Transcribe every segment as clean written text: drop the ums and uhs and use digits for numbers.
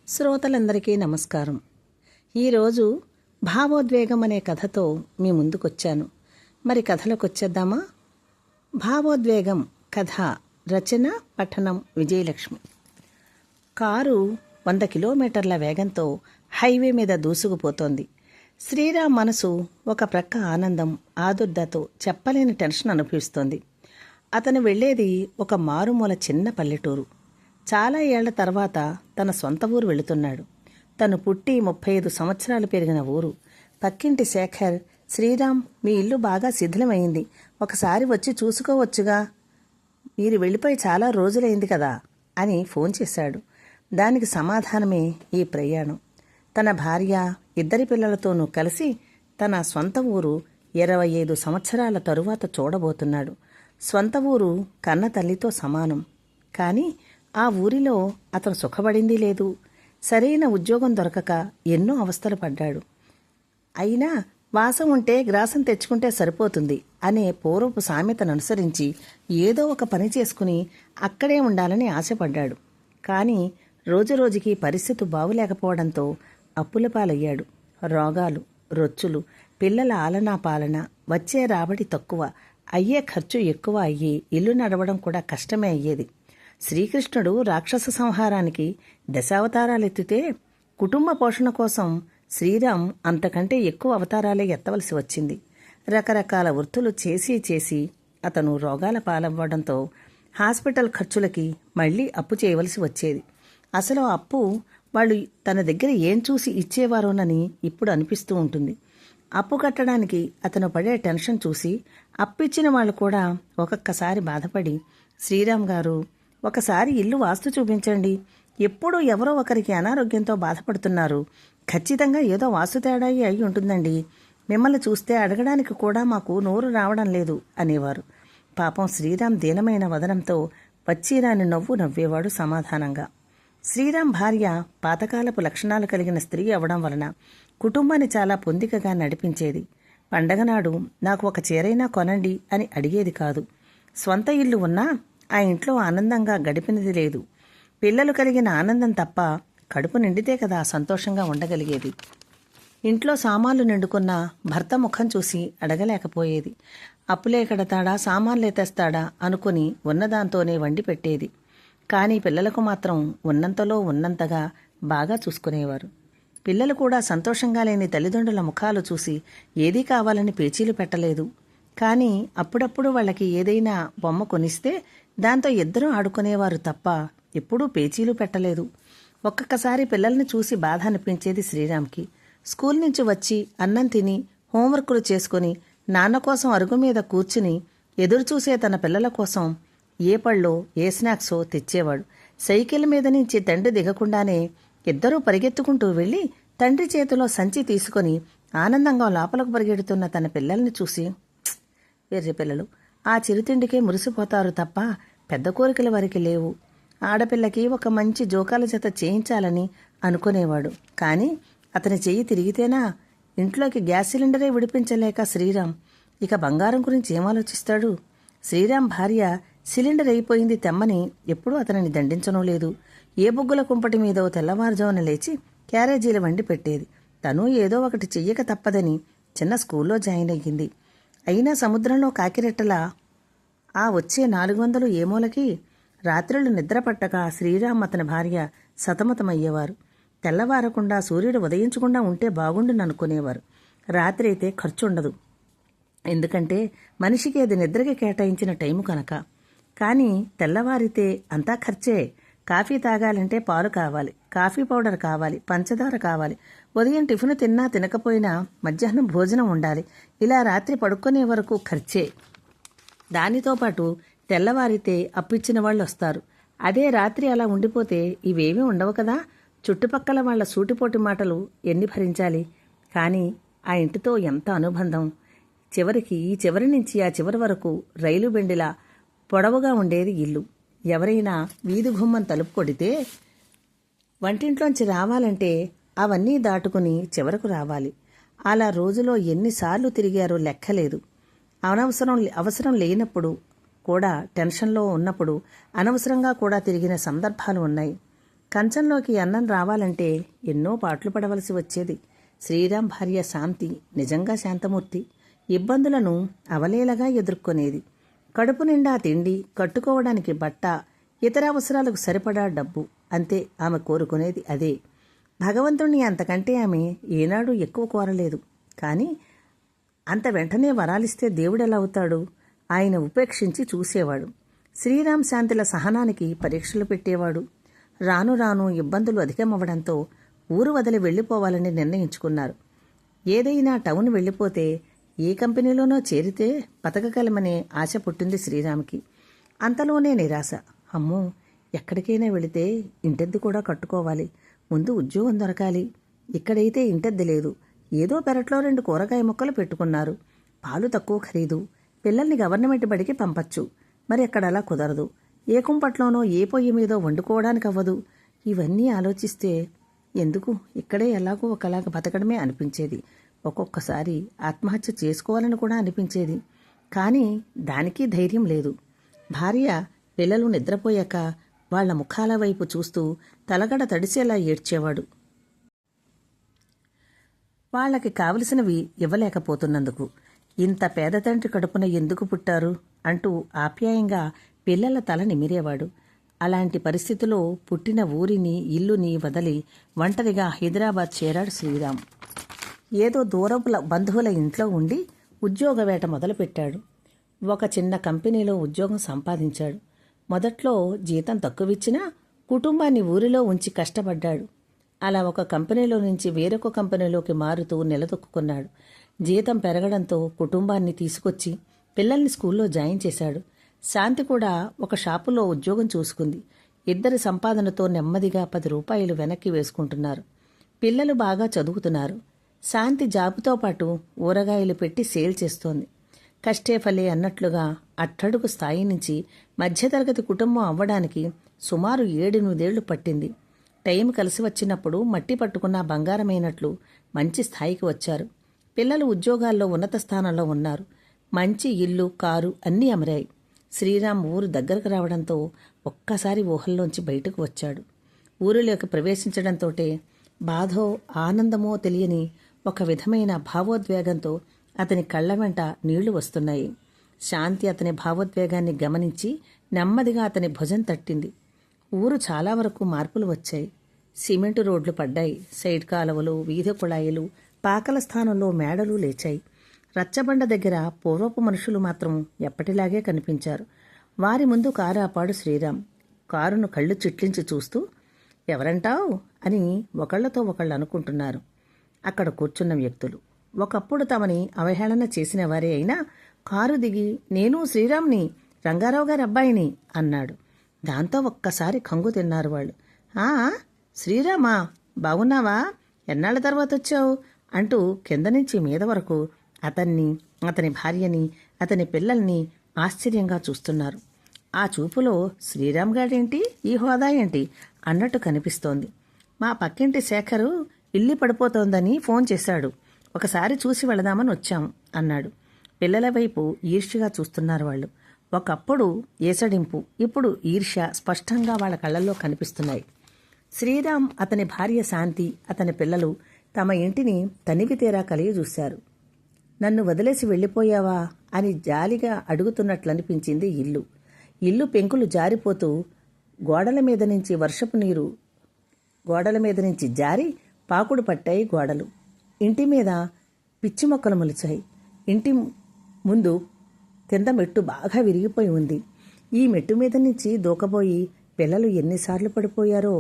శ్రోతలందరికీ నమస్కారం. ఈరోజు భావోద్వేగం అనే కథతో మీ ముందుకొచ్చాను. మరి కథలోకి వచ్చేద్దామా? భావోద్వేగం కథ రచన పఠనం విజయలక్ష్మి. కారు 100 కిలోమీటర్ల వేగంతో హైవే మీద దూసుకుపోతోంది. శ్రీరామ్ మనసు ఒక ప్రక్క ఆనందం, ఆదుర్దతో చెప్పలేని టెన్షన్ అనుభవిస్తోంది. అతను వెళ్లేది ఒక మారుమూల చిన్న పల్లెటూరు. చాలా ఏళ్ల తర్వాత తన సొంత ఊరు వెళుతున్నాడు. తను పుట్టి 35 సంవత్సరాలు పెరిగిన ఊరు. పక్కింటి శేఖర్, శ్రీరామ్, మీ ఇల్లు బాగా శిథిలమైంది, ఒకసారి వచ్చి చూసుకోవచ్చుగా, మీరు వెళ్ళిపోయి చాలా రోజులైంది కదా అని ఫోన్ చేశాడు. దానికి సమాధానమే ఈ ప్రయాణం. తన భార్య, 2 పిల్లలతోనూ కలిసి తన సొంత ఊరు 25 సంవత్సరాల తరువాత చూడబోతున్నాడు. సొంత ఊరు కన్న తల్లితో సమానం. కానీ ఆ ఊరిలో అతను సుఖపడింది లేదు. సరైన ఉద్యోగం దొరకక ఎన్నో అవస్థలు పడ్డాడు. అయినా వాసం ఉంటే గ్రాసం తెచ్చుకుంటే సరిపోతుంది అనే పూర్వపు సామెతను అనుసరించి ఏదో ఒక పని చేసుకుని అక్కడే ఉండాలని ఆశపడ్డాడు. కానీ రోజురోజుకి పరిస్థితి బాగులేకపోవడంతో అప్పుల పాలయ్యాడు. రోగాలు, రొచ్చులు, పిల్లల ఆలనా పాలన, వచ్చే రాబడి తక్కువ, అయ్యే ఖర్చు ఎక్కువ అయ్యి ఇల్లు నడవడం కూడా కష్టమే అయ్యేది. శ్రీకృష్ణుడు రాక్షస సంహారానికి దశావతారాలెత్తితే కుటుంబ పోషణ కోసం శ్రీరామ్ అంతకంటే ఎక్కువ అవతారాలే ఎత్తవలసి వచ్చింది. రకరకాల వృత్తులు చేసి అతను రోగాల పాలవ్వడంతో హాస్పిటల్ ఖర్చులకి మళ్లీ అప్పు చేయవలసి వచ్చేది. అసలు అప్పు వాళ్ళు తన దగ్గర ఏం చూసి ఇచ్చేవారోనని ఇప్పుడు అనిపిస్తూ ఉంటుంది. అప్పు కట్టడానికి అతను పడే టెన్షన్ చూసి అప్పిచ్చిన వాళ్ళు కూడా ఒక్కొక్కసారి బాధపడి, శ్రీరామ్ గారు, ఒకసారి ఇల్లు వాస్తు చూపించండి, ఎప్పుడూ ఎవరో ఒకరికి అనారోగ్యంతో బాధపడుతున్నారు, ఖచ్చితంగా ఏదో వాస్తు తేడా అయి ఉంటుందండి, మిమ్మల్ని చూస్తే అడగడానికి కూడా మాకు నోరు రావడం లేదు అనేవారు. పాపం శ్రీరామ్ దీనమైన వదనంతో వచ్చిరాని నవ్వు నవ్వేవాడు సమాధానంగా. శ్రీరామ్ భార్య పాతకాలపు లక్షణాలు కలిగిన స్త్రీ అవడం వలన కుటుంబాన్ని చాలా పొందికగా నడిపించేది. పండగనాడు నాకు ఒక చీరైనా కొనండి అని అడిగేది కాదు. స్వంత ఇల్లు ఉన్నా ఆ ఇంట్లో ఆనందంగా గడిపినది లేదు. పిల్లలు కలిగిన ఆనందం తప్ప కడుపు నిండితే కదా సంతోషంగా ఉండగలిగేది. ఇంట్లో సామాన్లు నిండుకున్న భర్త ముఖం చూసి అడగలేకపోయేది. అప్పులే కడతాడా, సామాన్లే తెస్తాడా అనుకుని ఉన్నదాంతోనే వండి పెట్టేది. కానీ పిల్లలకు మాత్రం ఉన్నంతలో ఉన్నంతగా బాగా చూసుకునేవారు. పిల్లలు కూడా సంతోషంగా లేని తల్లిదండ్రుల ముఖాలు చూసి ఏదీ కావాలని పేచీలు పెట్టలేదు. కానీ అప్పుడప్పుడు వాళ్ళకి ఏదైనా బొమ్మ కొనిస్తే దాంతో ఇద్దరూ ఆడుకునేవారు తప్ప ఎప్పుడూ పేచీలు పెట్టలేదు. ఒక్కొక్కసారి పిల్లల్ని చూసి బాధ అనిపించేది శ్రీరామ్కి. స్కూల్ నుంచి వచ్చి అన్నం తిని హోంవర్కులు చేసుకుని నాన్న కోసం అరుగు మీద కూర్చుని ఎదురుచూసే తన పిల్లల కోసం ఏ పళ్ళో ఏ స్నాక్సో తెచ్చేవాడు. సైకిల్ మీద నుంచి తండ్రి దిగకుండానే ఇద్దరూ పరిగెత్తుకుంటూ వెళ్ళి తండ్రి చేతిలో సంచి తీసుకుని ఆనందంగా లోపలకు పరిగెడుతున్న తన పిల్లల్ని చూసి, వెర్రి పిల్లలు, ఆ చిరుతిండికే మురిసిపోతారు తప్ప పెద్ద కోరికల వారికి లేవు, ఆడపిల్లకి ఒక మంచి జోకాల జత చేయించాలని అనుకునేవాడు. కానీ అతని చెయ్యి తిరిగితేనా ఇంట్లోకి గ్యాస్ సిలిండరే విడిపించలేక శ్రీరామ్ ఇక బంగారం గురించి ఏమాలోచిస్తాడు? శ్రీరామ్ భార్య సిలిండర్ అయిపోయింది తెమ్మని ఎప్పుడూ అతనిని దండించనూ లేదు. ఏ బొగ్గుల కుంపటి మీదో తెల్లవారుజామున లేచి క్యారేజీలు వండి పెట్టేది. తను ఏదో ఒకటి చెయ్యక తప్పదని చిన్న స్కూల్లో జాయిన్ అయ్యింది. అయినా సముద్రంలో కాకిరెట్టలా ఆ వచ్చే 400 ఏమోలకి రాత్రులు నిద్రపట్టక శ్రీరామ్ అతని భార్య సతమతమయ్యేవారు. తెల్లవారకుండా సూర్యుడు ఉదయించకుండా ఉంటే బాగుండుననుకునేవారు. రాత్రి అయితే ఖర్చుండదు, ఎందుకంటే మనిషికి అది నిద్రకి కేటాయించిన టైము కనుక. కానీ తెల్లవారితే అంతా ఖర్చే. కాఫీ తాగాలంటే పాలు కావాలి, కాఫీ పౌడర్ కావాలి, పంచదార కావాలి, ఉదయం టిఫిన్ తిన్నా తినకపోయినా మధ్యాహ్నం భోజనం ఉండాలి. ఇలా రాత్రి పడుకునే వరకు ఖర్చే. దానితో పాటు తెల్లవారితే అప్పిచ్చిన వాళ్ళు వస్తారు. అదే రాత్రి అలా ఉండిపోతే ఇవేమీ ఉండవు కదా. చుట్టుపక్కల వాళ్ల సూటిపోటి మాటలు ఎన్ని భరించాలి. కానీ ఆ ఇంటితో ఎంత అనుబంధం. చివరికి ఈ చివరి నుంచి ఆ చివరి వరకు రైలు బెండిలా పొడవుగా ఉండేది ఇల్లు. ఎవరైనా వీధి గుమ్మం తలుపు కొడితే వంటింట్లోంచి రావాలంటే అవన్నీ దాటుకుని చివరకు రావాలి. అలా రోజులో ఎన్నిసార్లు తిరిగారో లెక్కలేదు. అవసరం లేనప్పుడు కూడా, టెన్షన్లో ఉన్నప్పుడు అనవసరంగా కూడా తిరిగిన సందర్భాలు ఉన్నాయి. కంచంలోకి అన్నం రావాలంటే ఎన్నో పాట్లు పడవలసి వచ్చేది. శ్రీరామ్ భార్య శాంతి నిజంగా శాంతమూర్తి. ఇబ్బందులను అవలీలగా ఎదుర్కొనేది. కడుపు నిండా తిండి, కట్టుకోవడానికి బట్ట, ఇతర అవసరాలకు సరిపడా డబ్బు, అంతే ఆమె కోరుకునేది అదే. భగవంతుణ్ణి అంతకంటే ఆమె ఏనాడు ఎక్కువ కోరలేదు. కానీ అంత వెంటనే వరాలిస్తే దేవుడెలా అవుతాడు? ఆయన ఉపేక్షించి చూసేవాడు. శ్రీరామ్ శాంతిల సహనానికి పరీక్షలు పెట్టేవాడు. రాను రాను ఇబ్బందులు అధికమవ్వడంతో ఊరు వదిలి వెళ్ళిపోవాలని నిర్ణయించుకున్నారు. ఏదైనా టౌన్ వెళ్ళిపోతే ఏ కంపెనీలోనో చేరితే బతకగలమనే ఆశ పుట్టింది శ్రీరామ్కి. అంతలోనే నిరాశ. అమ్మో, ఎక్కడికైనా వెళితే ఇంటెద్దు కూడా కట్టుకోవాలి, ముందు ఉద్యోగం దొరకాలి. ఇక్కడైతే ఇంటెద్దు లేదు. ఏదో పెరట్లో 2 కూరగాయ మొక్కలు పెట్టుకున్నారు. పాలు తక్కువ ఖరీదు. పిల్లల్ని గవర్నమెంట్ బడికి పంపచ్చు. మరి అక్కడ అలా కుదరదు. ఏ కుంపట్లోనో ఏ పొయ్యి మీదో వండుకోవడానికి అవ్వదు. ఇవన్నీ ఆలోచిస్తే ఎందుకు, ఇక్కడే ఎలాగో ఒకలాగా బతకడమే అనిపించేది. ఒక్కొక్కసారి ఆత్మహత్య చేసుకోవాలని కూడా అనిపించేది. కానీ దానికి ధైర్యం లేదు. భార్య, పిల్లలు నిద్రపోయాక వాళ్ల ముఖాల వైపు చూస్తూ తలగడ తడిసేలా ఏడ్చేవాడు. వాళ్ళకి కావలసినవి ఇవ్వలేకపోతున్నందుకు. ఇంత పేద తండ్రి కడుపున ఎందుకు పుట్టారు అంటూ ఆప్యాయంగా పిల్లల తల నిమిరేవాడు. అలాంటి పరిస్థితిలో పుట్టిన ఊరిని, ఇల్లుని వదిలి ఒంటరిగా హైదరాబాద్ చేరాడు శ్రీరామ్. ఏదో దూరపు బంధువుల ఇంట్లో ఉండి ఉద్యోగ వేట మొదలుపెట్టాడు. ఒక చిన్న కంపెనీలో ఉద్యోగం సంపాదించాడు. మొదట్లో జీతం తక్కువిచ్చినా కుటుంబాన్ని ఊరిలో ఉంచి కష్టపడ్డాడు. అలా ఒక కంపెనీలో నుంచి వేరొక కంపెనీలోకి మారుతూ నిలదొక్కున్నాడు. జీతం పెరగడంతో కుటుంబాన్ని తీసుకొచ్చి పిల్లల్ని స్కూల్లో జాయిన్ చేశాడు. శాంతి కూడా ఒక షాపులో ఉద్యోగం చూసుకుంది. ఇద్దరి సంపాదనతో నెమ్మదిగా 10 రూపాయలు వెనక్కి వేసుకుంటున్నారు. పిల్లలు బాగా చదువుతున్నారు. శాంతి జాబుతో పాటు ఊరగాయలు పెట్టి సేల్ చేస్తోంది. కష్టే ఫలే అన్నట్లుగా అట్టడుగు స్థాయి నుంచి మధ్యతరగతి కుటుంబం అవ్వడానికి సుమారు 7-8 పట్టింది. టైం కలిసి వచ్చినప్పుడు మట్టి పట్టుకున్న బంగారమైనట్లు మంచి స్థాయికి వచ్చారు. పిల్లలు ఉద్యోగాల్లో ఉన్నత స్థానంలో ఉన్నారు. మంచి ఇల్లు, కారు అన్నీ అమరాయి. శ్రీరామ్ ఊరు దగ్గరకు రావడంతో ఒక్కసారి ఊహల్లోంచి బయటకు వచ్చాడు. ఊరిలోకి ప్రవేశించడంతోటే బాధో ఆనందమో తెలియని ఒక విధమైన భావోద్వేగంతో అతని కళ్ల వెంట నీళ్లు వస్తున్నాయి. శాంతి అతని భావోద్వేగాన్ని గమనించి నెమ్మదిగా అతని భుజం తట్టింది. ఊరు చాలా వరకు మార్పులు వచ్చాయి. సిమెంటు రోడ్లు పడ్డాయి. సైడ్ కాలువలు, వీధి కుళాయిలు, పాకల స్థానంలో మేడలు లేచాయి. రచ్చబండ దగ్గర పూర్వపు మనుషులు మాత్రం ఎప్పటిలాగే కనిపించారు. వారి ముందు కారు ఆపాడు శ్రీరామ్. కారును కళ్ళు చిట్లించి చూస్తూ, ఎవరంటావు అని ఒకళ్లతో ఒకళ్ళు అనుకుంటున్నారు. అక్కడ కూర్చున్న వ్యక్తులు ఒకప్పుడు తమని అవహేళన చేసిన వారే అయినా కారు దిగి, నేను శ్రీరామ్ని, రంగారావు గారి అబ్బాయిని అన్నాడు. దాంతో ఒక్కసారి కంగు తిన్నారు వాళ్ళు. శ్రీరామా, బాగున్నావా? ఎన్నాళ్ల తర్వాత వచ్చావు అంటూ కింద నుంచి మీద వరకు అతన్ని, అతని భార్యని, అతని పిల్లల్ని ఆశ్చర్యంగా చూస్తున్నారు. ఆ చూపులో శ్రీరామ్ గాడేంటి, ఈ హోదా ఏంటి అన్నట్టు కనిపిస్తోంది. మా పక్కింటి శేఖరు ఇల్లు పడిపోతోందని ఫోన్ చేశాడు. ఒకసారి చూసి వెళదామని వచ్చాం అన్నాడు. పిల్లల వైపు ఈర్ష్యగా చూస్తున్నారు వాళ్ళు. ఒకప్పుడు ఏసడింపు, ఇప్పుడు ఈర్ష్య స్పష్టంగా వాళ్ళ కళ్ళల్లో కనిపిస్తున్నాయి. శ్రీరామ్, అతని భార్య శాంతి, అతని పిల్లలు తమ ఇంటిని తనివి తీరా కలిగి చూశారు. నన్ను వదిలేసి వెళ్ళిపోయావా అని జాలిగా అడుగుతున్నట్లనిపించింది ఇల్లు. ఇల్లు పెంకులు జారిపోతూ గోడల మీద నుంచి వర్షపు నీరు గోడల మీద నుంచి జారి పాకుడు పట్టాయి గోడలు. ఇంటి మీద పిచ్చి మొక్కలు మొలిచాయి. ఇంటి ముందు కింద మెట్టు బాగా విరిగిపోయి ఉంది. ఈ మెట్టు మీద నుంచి దూకబోయి పిల్లలు ఎన్నిసార్లు పడిపోయారో.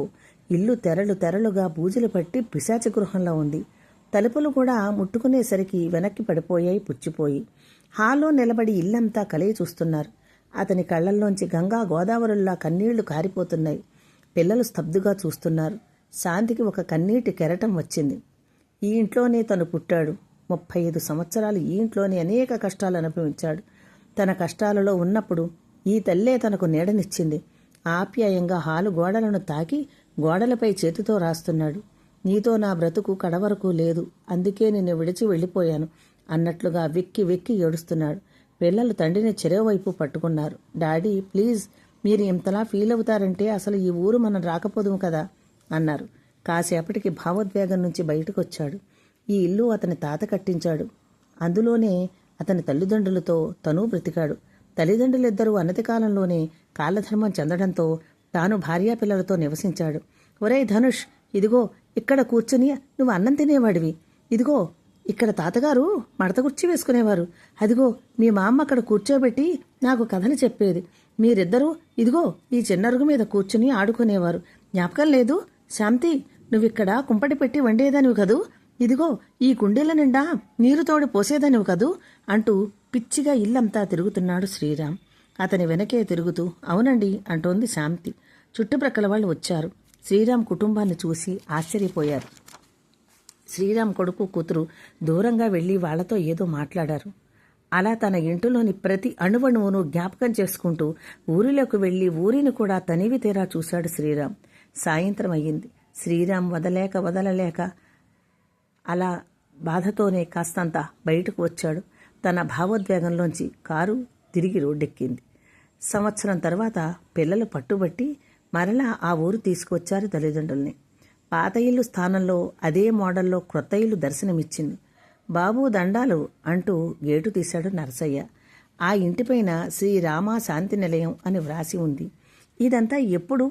ఇల్లు తెరలు తెరలుగా బూజులు పట్టి పిశాచ గృహంలో ఉంది. తలుపులు కూడా ముట్టుకునేసరికి వెనక్కి పడిపోయాయి, పుచ్చిపోయి. హాల్లో నిలబడి ఇల్లంతా కలిగి చూస్తున్నారు. అతని కళ్లల్లోంచి గంగా గోదావరుల్లా కన్నీళ్లు కారిపోతున్నాయి. పిల్లలు స్తబ్దుగా చూస్తున్నారు. శాంతికి ఒక కన్నీటి కెరటం వచ్చింది. ఈ ఇంట్లోనే తను పుట్టాడు. 35 సంవత్సరాలు ఈ ఇంట్లోనే అనేక కష్టాలు అనుభవించాడు. తన కష్టాలలో ఉన్నప్పుడు ఈ తల్లే తనకు నీడనిచ్చింది. ఆప్యాయంగా హాలు గోడలను తాకి గోడలపై చేతితో రాస్తున్నాడు. నీతో నా బ్రతుకు కడవరకు లేదు, అందుకే నిన్ను విడిచి వెళ్ళిపోయాను అన్నట్లుగా వెక్కి వెక్కి ఏడుస్తున్నాడు. పిల్లలు తండ్రిని చెరోవైపు పట్టుకున్నారు. డాడీ ప్లీజ్, మీరు ఇంతలా ఫీల్ అవుతారంటే అసలు ఈ ఊరు మనం రాకపోదుము కదా అన్నారు. కాసేపటికి భావోద్వేగం నుంచి బయటకు వచ్చాడు. ఈ ఇల్లు అతని తాత కట్టించాడు. అందులోనే అతని తల్లిదండ్రులతో తనూ బ్రతికాడు. తల్లిదండ్రులిద్దరూ అనతి కాలంలోనే కాలధర్మం చెందడంతో తాను భార్యాపిల్లలతో నివసించాడు. ఒరేయ్ ధనుష్, ఇదిగో ఇక్కడ కూర్చుని నువ్వు అన్నం తినేవాడివి. ఇదిగో ఇక్కడ తాతగారు మడత కుర్చీ వేసుకునేవారు. అదిగో మీ మా అమ్మ అక్కడ కూర్చోబెట్టి నాకు కథలు చెప్పేది. మీరిద్దరూ ఇదిగో ఈ చిన్నరుగు మీద కూర్చుని ఆడుకునేవారు. జ్ఞాపకం లేదు? శాంతి, నువ్విక్కడ కుంపటి పెట్టి వండేదానివి కదూ. ఇదిగో ఈ కుండీల నిండా నీరు తోడి పోసేదానివి కదూ అంటూ పిచ్చిగా ఇల్లంతా తిరుగుతున్నాడు శ్రీరామ్. అతని వెనకే తిరుగుతూ అవునండి అంటోంది శాంతి. చుట్టుప్రక్కల వాళ్ళు వచ్చారు. శ్రీరామ్ కుటుంబాన్ని చూసి ఆశ్చర్యపోయారు. శ్రీరామ్ కొడుకు కూతురు దూరంగా వెళ్లి వాళ్లతో ఏదో మాట్లాడారు. అలా తన ఇంటిలోని ప్రతి అణువణువును జ్ఞాపకం చేసుకుంటూ ఊరిలోకి వెళ్లి ఊరిని కూడా తనివి తీరా చూశాడు శ్రీరామ్. సాయంత్రం అయ్యింది. శ్రీరామ్ వదలలేక అలా బాధతోనే కాస్తంత బయటకు వచ్చాడు. తన భావోద్వేగంలోంచి కారు తిరిగి రోడ్డెక్కింది. సంవత్సరం తర్వాత పిల్లలు పట్టుబట్టి మరలా ఆ ఊరు తీసుకువచ్చారు తల్లిదండ్రుల్ని. పాత ఇల్లు స్థానంలో అదే మోడల్లో క్రొత్త ఇల్లు దర్శనమిచ్చింది. బాబు దండాలు అంటూ గేటు తీశాడు నరసయ్య. ఆ ఇంటిపైన శ్రీరామ శాంతి నిలయం అని వ్రాసి ఉంది. ఇదంతా ఎప్పుడు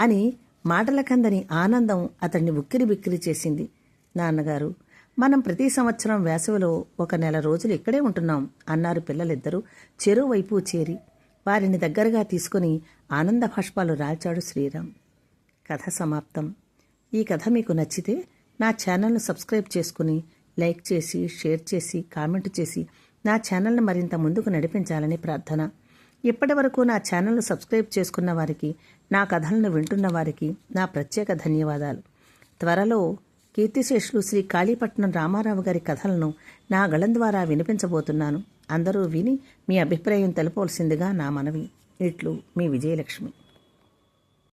అని మాటలకందని ఆనందం అతన్ని ఉక్కిరిబిక్కిరి చేసింది. నాన్నగారు, మనం ప్రతి సంవత్సరం వేసవిలో 1 నెల రోజులు ఇక్కడే ఉంటున్నాం అన్నారు పిల్లలిద్దరూ చెరువైపు చేరి. వారిని దగ్గరగా తీసుకుని ఆనంద భాష్పాలు రాల్చాడు శ్రీరామ్. కథ సమాప్తం. ఈ కథ మీకు నచ్చితే నా ఛానల్ను సబ్స్క్రైబ్ చేసుకుని లైక్ చేసి, షేర్ చేసి, కామెంట్ చేసి నా ఛానల్ను మరింత ముందుకు నడిపించాలని ప్రార్థన. ఇప్పటి వరకు నా ఛానల్ను సబ్స్క్రైబ్ చేసుకున్న వారికి, నా కథలను వింటున్న వారికి నా ప్రత్యేక ధన్యవాదాలు. త్వరలో కీర్తిశేషులు శ్రీ కాళీపట్నం రామారావు గారి కథలను నా గళం ద్వారా వినిపించబోతున్నాను. అందరూ విని మీ అభిప్రాయం తెలపవలసిందిగా నా మనవి. ఇట్లు మీ విజయలక్ష్మి.